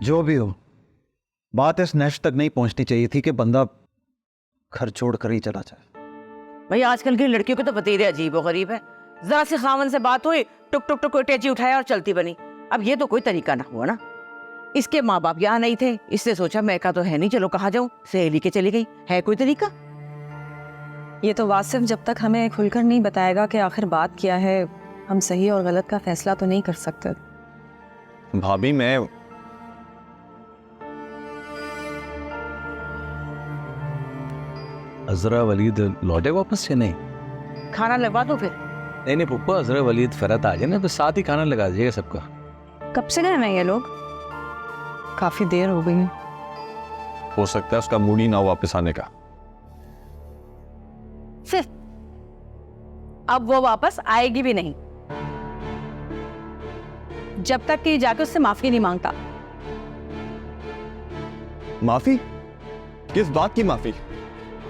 जो भी हो, बात इस नेश तक नहीं पहुंचनी चाहिए थी कि बंदा घर छोड़ कर ही चला जाए। भाई आजकल की लड़कियों के तो वतीरे अजीब और गरीब है। जरा से खावन से बात हुई, टुक टुक टुक अटैची उठाया और चलती बनी। अब ये तो कोई तरीका ना हुआ ना। इसके माँ बाप यहाँ नहीं थे, इसने सोचा मैं का तो है नहीं, चलो कहाँ जाऊँ, सहेली के चली गई। है कोई तरीका? ये तो वासिफ जब तक हमें खुलकर नहीं बताएगा कि आखिर बात क्या है, हम सही और गलत का फैसला तो नहीं कर सकते। भाभी मैं अजरा वलीद लौटे वापस या नहीं? खाना लगवा दो फिर। नहीं नहीं पुप्पा, अजरा वलीद फरत आ जाए ना तो साथ ही खाना लगा दीजिएगा सबका। कब से गए हैं ये लोग? काफी देर हो गई। हो सकता है उसका मूड ही ना हो वापस आने का। फिर अब वो वापस आएगी भी नहीं जब तक कि जाके उससे माफी नहीं मांगता। माफी? किस बात की माफी?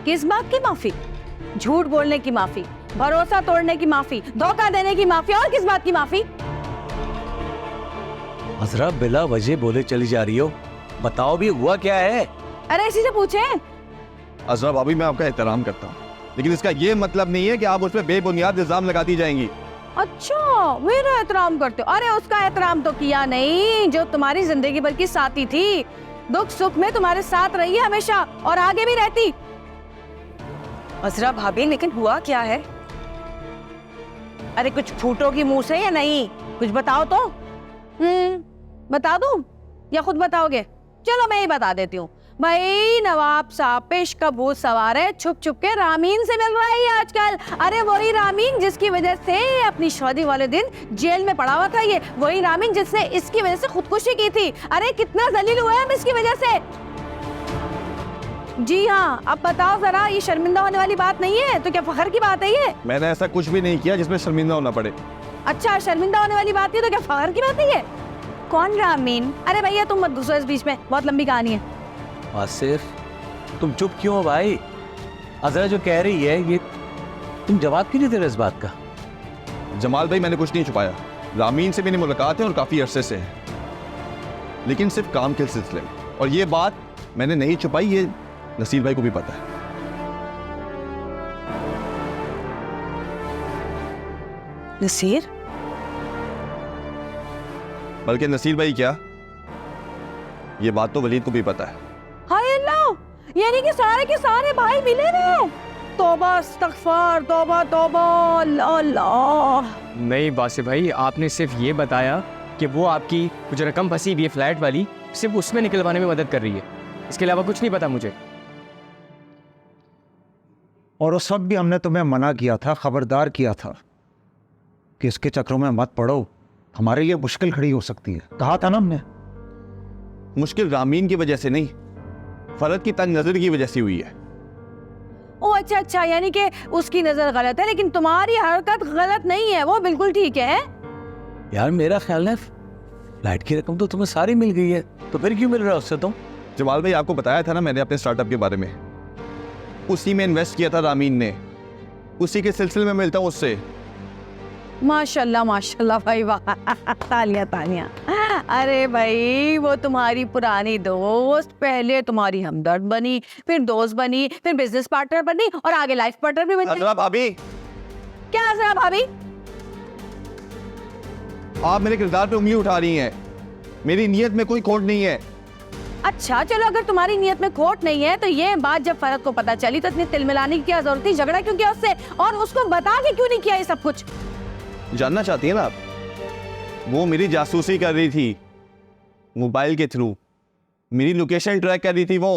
किस बात की माफी? झूठ बोलने की माफी, भरोसा तोड़ने की माफी, धोखा देने की माफी, और किस बात की माफी? अजरा बिला वजह बोले चली जा रही हो, बताओ भी हुआ क्या है? अरे इसी से पूछे। अजरा भाभी मैं आपका एहतराम करता हूँ, लेकिन इसका ये मतलब नहीं है कि आप उस पर बेबुनियाद इल्जाम लगाती जाएंगी। अच्छा मेरा एहतराम करते हो? अरे उसका एहतराम तो किया नहीं जो तुम्हारी जिंदगी भर की साथी थी, दुख सुख में तुम्हारे साथ रही है हमेशा और आगे भी रहती। अजरा भाभी, लेकिन हुआ क्या है? अरे कुछ फूटोगी मुंह से या नहीं? कुछ बताओ तो। बता दूं या खुद बताओगे? चलो मैं ही बता देती हूँ। भाई नवाब साहब पे इश्क का भूत सवार है, छुप छुप के रामीन से मिल रहा है ये आजकल। अरे वही रामीन जिसकी वजह से अपनी शादी वाले दिन जेल में पड़ा हुआ था, ये वही रामीन जिसने इसकी वजह से खुदकुशी की थी। अरे कितना जलील हुआ है हम इसकी वजह से। जी हाँ, अब बताओ जरा, ये शर्मिंदा होने वाली बात नहीं है तो क्या फखर की बात है ये? मैंने ऐसा कुछ भी नहीं किया जिसमें शर्मिंदा होना पड़े। अच्छा शर्मिंदा होने वाली बात नहीं तो क्या फखर की बात है ये? कौन रामीन? अरे भैया तुम मत घुसो इस बीच में, बहुत लंबी कहानी है। आसिफ तुम चुप क्यों हो भाई? अजरा जो कह रही है ये तुम जवाब क्यों नहीं दे रहे इस बात का? जमाल भाई मैंने कुछ नहीं छुपाया, रामीन से मेरी मुलाकात है और काफी अरसे से है, लेकिन सिर्फ काम के सिलसिले में। और ये बात मैंने नहीं छुपाई, ये नसीर भाई को भी पता है। नसीर? बल्कि नसीर भाई क्या, ये बात तो वलीद को भी पता है। हाय अल्लाह, यानी कि सारे के सारे भाई मिले हुए। तौबा इस्तगफार, तौबा तौबा, अल्लाह अल्लाह। नहीं बासिफ भाई, आपने सिर्फ ये बताया कि वो आपकी कुछ रकम फंसी हुई है फ्लैट वाली, सिर्फ उसमें निकलवाने में मदद कर रही है, इसके अलावा कुछ नहीं पता मुझे। और उस वक्त भी हमने तुम्हें मना किया था, खबरदार किया था कि इसके चक्रों में मत पड़ो, हमारे लिए मुश्किल खड़ी हो सकती है, कहा था ना हमने। मुश्किल रामीन की वजह से नहीं, फरद की तंग नजर की वजह से हुई है। ओ अच्छा अच्छा, यानी कि उसकी नजर गलत है लेकिन तुम्हारी हरकत गलत नहीं है, वो बिल्कुल ठीक है। यार मेरा ख्याल है फ्लैट की रकम तो तुम्हें सारी मिल गई है, तो फिर क्यों मिल रहा है उससे तुम? जमाल भाई आपको बताया था ना मैंने अपने स्टार्टअप के बारे में, उसी में इन्वेस्ट किया था रामीन ने, उसी के सिलसिले में मिलता हूँ उससे। माशाल्लाह माशाल्लाह भाई, वाह तालियां तालियां। अरे भाई वो तुम्हारी पुरानी दोस्त, पहले तुम्हारी हमदर्द बनी, फिर दोस्त बनी, फिर बिजनेस पार्टनर बनी और आगे लाइफ पार्टनर भी बनी। अजरा भाभी, क्या अजरा भाभी? आप मेरे किरदार पे उंगली उठा रही हैं, मेरी नीयत में कोई खोट नहीं है। अच्छा चलो, अगर तुम्हारी नीयत में खोट नहीं है तो ये बात जब फरद को पता चली तो इतनी तिलमिलाने की क्या जरूरत थी? झगड़ा क्यों किया उससे और उसको बता के क्यों नहीं किया ये सब कुछ? जानना चाहती हैं ना आप? वो मेरी जासूसी कर रही थी, मोबाइल के थ्रू मेरी लोकेशन ट्रैक कर रही थी वो।